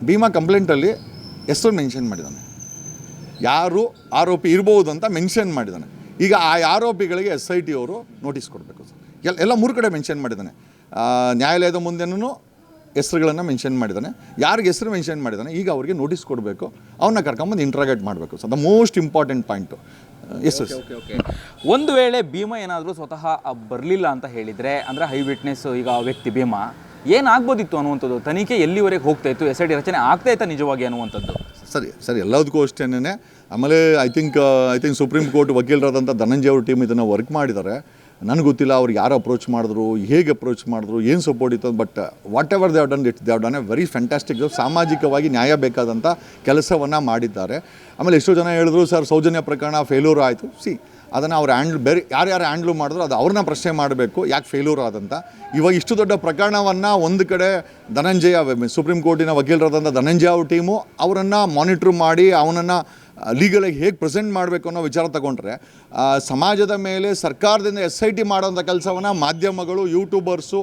ಭೀಮಾ ಕಂಪ್ಲೇಂಟಲ್ಲಿ ಹೆಸರು ಮೆನ್ಷನ್ ಮಾಡಿದ್ದಾನೆ, ಯಾರು ಆರೋಪಿ ಇರ್ಬೋದು ಅಂತ ಮೆನ್ಷನ್ ಮಾಡಿದ್ದಾನೆ. ಈಗ ಆ ಆರೋಪಿಗಳಿಗೆ SIT ಅವರು ನೋಟಿಸ್ ಕೊಡಬೇಕು ಸರ್. ಎಲ್ಲ 3 ಕಡೆ ಮೆನ್ಷನ್ ಮಾಡಿದ್ದಾನೆ. ನ್ಯಾಯಾಲಯದ ಮುಂದೆನೂ ಹೆಸರುಗಳನ್ನು ಮೆನ್ಷನ್ ಮಾಡಿದ್ದಾನೆ. ಯಾರಿಗೆ ಹೆಸರು ಮೆನ್ಷನ್ ಮಾಡಿದ್ದಾನೆ ಈಗ ಅವ್ರಿಗೆ ನೋಟಿಸ್ ಕೊಡಬೇಕು, ಅವನ್ನ ಕರ್ಕೊಂಬಂದು ಇಂಟ್ರಾಗೇಟ್ ಮಾಡಬೇಕು sir. The most important point. Yes yes. ಒಂದು ವೇಳೆ ಭೀಮಾ ಏನಾದರೂ ಸ್ವತಃ ಬರಲಿಲ್ಲ ಅಂತ ಹೇಳಿದರೆ, ಅಂದರೆ ಹೈ ವಿಟ್ನೆಸ್ ಈಗ ವ್ಯಕ್ತಿ ಭೀಮಾ ಏನಾಗ್ಬೋದಿತ್ತು ಅನ್ನುವಂಥದ್ದು, ತನಿಖೆ ಎಲ್ಲಿವರೆಗೆ ಹೋಗ್ತಾ ಇತ್ತು, SIT ರಚನೆ ಆಗ್ತಾ ಇತ್ತಾ ನಿಜವಾಗಿ ಅನ್ನುವಂಥದ್ದು? ಸರಿ ಎಲ್ಲದಕ್ಕೂ ಅಷ್ಟೇನೆ. ಆಮೇಲೆ ಐ ಥಿಂಕ್ ಸುಪ್ರೀಂ ಕೋರ್ಟ್ ವಕೀಲರಾದಂಥ ಧನಂಜಯ ಅವ್ರ ಟೀಮ್ ಇದನ್ನು ವರ್ಕ್ ಮಾಡಿದ್ದಾರೆ. ನನಗೆ ಗೊತ್ತಿಲ್ಲ ಅವ್ರು ಯಾರು ಅಪ್ರೋಚ್ ಮಾಡಿದ್ರು, ಹೇಗೆ ಅಪ್ರೋಚ್ ಮಾಡಿದ್ರು, ಏನು ಸಪೋರ್ಟ್ ಇತ್ತು. But what ever they have done A very fantastic. ಸಾಮಾಜಿಕವಾಗಿ ನ್ಯಾಯ ಬೇಕಾದಂಥ ಕೆಲಸವನ್ನು ಮಾಡಿದ್ದಾರೆ. ಆಮೇಲೆ ಎಷ್ಟೋ ಜನ ಹೇಳಿದ್ರು ಸರ್ ಸೌಜನ್ಯ ಪ್ರಕರಣ ಫೇಲ್ಯೂರ್ ಆಯಿತು. ಅದನ್ನು ಅವ್ರು ಬೇರೆ ಯಾರ್ಯಾರು ಹ್ಯಾಂಡ್ಲ್ ಮಾಡಿದ್ರು ಅದು ಅವ್ರನ್ನ ಪ್ರಶ್ನೆ ಮಾಡಬೇಕು, ಯಾಕೆ ಫೇಲ್ಯೂರ್ ಆದಂಥ. ಇವಾಗ ಇಷ್ಟು ದೊಡ್ಡ ಪ್ರಕರಣವನ್ನು ಒಂದು ಕಡೆ ಧನಂಜಯ, ಸುಪ್ರೀಂ ಕೋರ್ಟಿನ ವಕೀಲರಾದಂಥ ಧನಂಜಯ ಅವ್ರ ಟೀಮು ಅವರನ್ನು ಮಾನಿಟ್ರ್ ಮಾಡಿ ಅವನನ್ನು ಲೀಗಲಾಗಿ ಹೇಗೆ ಪ್ರೆಸೆಂಟ್ ಮಾಡಬೇಕು ಅನ್ನೋ ವಿಚಾರ ತಗೊಂಡ್ರೆ, ಸಮಾಜದ ಮೇಲೆ ಸರ್ಕಾರದಿಂದ SIT ಮಾಡೋಂಥ ಕೆಲಸವನ್ನು ಮಾಧ್ಯಮಗಳು, ಯೂಟ್ಯೂಬರ್ಸು,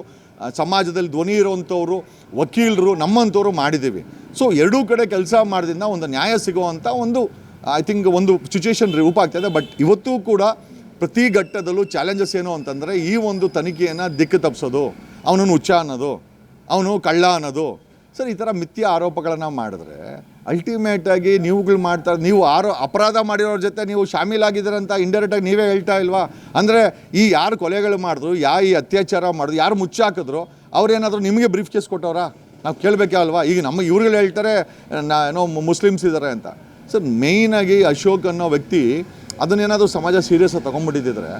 ಸಮಾಜದಲ್ಲಿ ಧ್ವನಿ ಇರುವಂಥವ್ರು, ವಕೀಲರು, ನಮ್ಮಂಥವ್ರು ಮಾಡಿದ್ದೀವಿ. ಸೊ ಎರಡೂ ಕಡೆ ಕೆಲಸ ಮಾಡೋದ್ರಿಂದ ಒಂದು ನ್ಯಾಯ ಸಿಗುವಂಥ ಒಂದು ಐ ಥಿಂಕ್ ಒಂದು ಸಿಚುವೇಶನ್ ರೂಪ ಆಗ್ತಾಯಿದೆ. ಬಟ್ ಇವತ್ತೂ ಕೂಡ ಪ್ರತಿ ಘಟ್ಟದಲ್ಲೂ ಚಾಲೆಂಜಸ್ ಏನು ಅಂತಂದರೆ, ಈ ಒಂದು ತನಿಖೆಯನ್ನು ದಿಕ್ಕು ತಪ್ಪಿಸೋದು, ಅವನನ್ನು ಹುಚ್ಚ ಅನ್ನೋದು, ಅವನು ಕಳ್ಳ ಅನ್ನೋದು. ಸರ್ ಈ ಥರ ಮಿಥ್ಯ ಆರೋಪಗಳನ್ನು ಮಾಡಿದ್ರೆ ಅಲ್ಟಿಮೇಟಾಗಿ ನೀವು ಅಪರಾಧ ಮಾಡಿರೋರ ಜೊತೆ ನೀವು ಶಾಮೀಲಾಗಿದ್ದೀರಂತ ಇಂಡೈರೆಕ್ಟಾಗಿ ನೀವೇ ಹೇಳ್ತಾ ಇಲ್ವಾ? ಅಂದರೆ ಈ ಯಾರು ಕೊಲೆಗಳು ಮಾಡಿದ್ರು, ಈ ಅತ್ಯಾಚಾರ ಮಾಡಿದ್ರು, ಯಾರು ಮುಚ್ಚಾಕಿದ್ರು, ಅವ್ರೇನಾದರೂ ನಿಮಗೆ ಬ್ರೀಫ್ ಕೇಸ್ ಕೊಟ್ಟವ್ರಾ? ನಾವು ಕೇಳಬೇಕೇ ಅಲ್ವಾ? ಈಗ ಇವ್ರುಗಳು ಹೇಳ್ತಾರೆ ಏನೋ ಮುಸ್ಲಿಮ್ಸ್ ಇದ್ದಾರೆ ಅಂತ. ಸರ್ ಮೇಯ್ನಾಗಿ ಅಶೋಕ್ ಅನ್ನೋ ವ್ಯಕ್ತಿ ಅದನ್ನೇನಾದರೂ ಸಮಾಜ ಸೀರಿಯಸ್ಸಾಗಿ ತೊಗೊಂಡ್ಬಿಟ್ಟಿದ್ರೆ,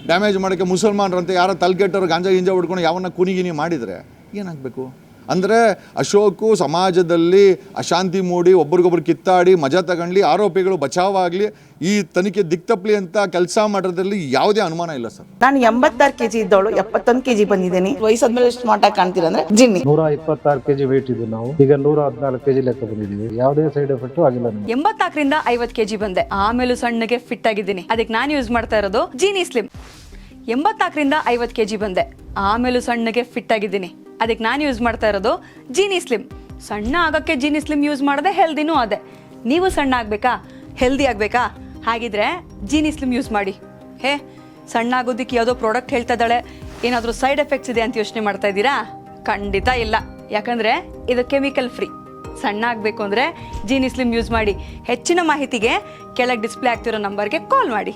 ಡ್ಯಾಮೇಜ್ ಮಾಡೋಕ್ಕೆ ಮುಸಲ್ಮಾನರಂತೆ ಯಾರೋ ತಲೆಕೆಟ್ಟರು ಗಾಂಜಾ ಹೊಡ್ಕೊಂಡು ಯಾವನ್ನ ಕುನಿಗಿನಿ ಮಾಡಿದರೆ ಏನಾಗಬೇಕು? ಅಂದರೆ ಅಶೋಕು ಸಮಾಜದಲ್ಲಿ ಅಶಾಂತಿ ಮೂಡಿ ಒಬ್ರಿಗೊಬ್ರು ಕಿತ್ತಾಡಿ ಮಜಾ ತಗೊಂಡ್ಲಿ, ಆರೋಪಿಗಳು ಬಚಾವಾಗಲಿ, ಈ ತನಿಖೆ ದಿಕ್ತಪ್ಪಲಿ ಅಂತ ಕೆಲಸ ಮಾಡೋದ್ರಲ್ಲಿ ಯಾವುದೇ ಅನುಮಾನ ಇಲ್ಲ ಸರ್. ನಾನು 86 kg ಇದ್ದವಳು 71 kg ಬಂದಿದ್ದೀನಿ. ವಯಸ್ಸಾದ್ಮೇಲೆ ಸ್ಮಾರ್ಟ್ ಆಗಿ ಕಾಣ್ತೀರಾ ಅಂದ್ರೆ ಜಿನ್ನಿ. 126 kg ವೇಟ್ ಇದೆ. ನಾವು ಈಗ 114 kg ಲೆಕ್ಕ ಬಂದಿದ್ದೀವಿ. ಯಾವುದೇ ಸೈಡ್ ಎಫೆಕ್ಟ್ ಆಗಿಲ್ಲ. 84ರಿಂದ 50 kg ಬಂದೆ, ಆಮೇಲೆ ಸಣ್ಣಗೆ ಫಿಟ್ ಆಗಿದ್ದೀನಿ. ಅದಕ್ಕೆ ನಾನು ಯೂಸ್ ಮಾಡ್ತಾ ಇರೋದು ಜೀನಿ ಸ್ಲಿಮ್. 84ರಿಂದ 50 kg ಬಂದೆ, ಆಮೇಲೆ ಸಣ್ಣಗೆ ಫಿಟ್ ಆಗಿದ್ದೀನಿ. ಅದಕ್ಕೆ ನಾನು ಯೂಸ್ ಮಾಡ್ತಾ ಇರೋದು ಜೀನಿ ಸ್ಲಿಮ್. ಸಣ್ಣ ಆಗೋಕ್ಕೆ ಜೀನಿ ಸ್ಲಿಮ್ ಯೂಸ್ ಮಾಡಿದೆ, ಹೆಲ್ದಿನೂ ಅದೇ. ನೀವು ಸಣ್ಣ ಆಗಬೇಕಾ, ಹೆಲ್ದಿ ಆಗಬೇಕಾ? ಹಾಗಿದ್ರೆ ಜೀನಿ ಸ್ಲಿಮ್ ಯೂಸ್ ಮಾಡಿ. ಸಣ್ಣ ಆಗೋದಕ್ಕೆ ಯಾವುದೋ ಪ್ರಾಡಕ್ಟ್ ಹೇಳ್ತಾ ಇದ್ದಾಳೆ, ಏನಾದರೂ ಸೈಡ್ ಎಫೆಕ್ಟ್ಸ್ ಇದೆ ಅಂತ ಯೋಚನೆ ಮಾಡ್ತಾ ಇದ್ದೀರಾ? ಖಂಡಿತ ಇಲ್ಲ, ಯಾಕಂದರೆ ಇದು ಕೆಮಿಕಲ್ ಫ್ರೀ. ಸಣ್ಣ ಆಗಬೇಕು ಅಂದರೆ ಜೀನಿ ಸ್ಲಿಮ್ ಯೂಸ್ ಮಾಡಿ. ಹೆಚ್ಚಿನ ಮಾಹಿತಿಗೆ ಕೆಳಗೆ ಡಿಸ್ಪ್ಲೇ ಆಗ್ತಿರೋ ನಂಬರ್ಗೆ ಕಾಲ್ ಮಾಡಿ.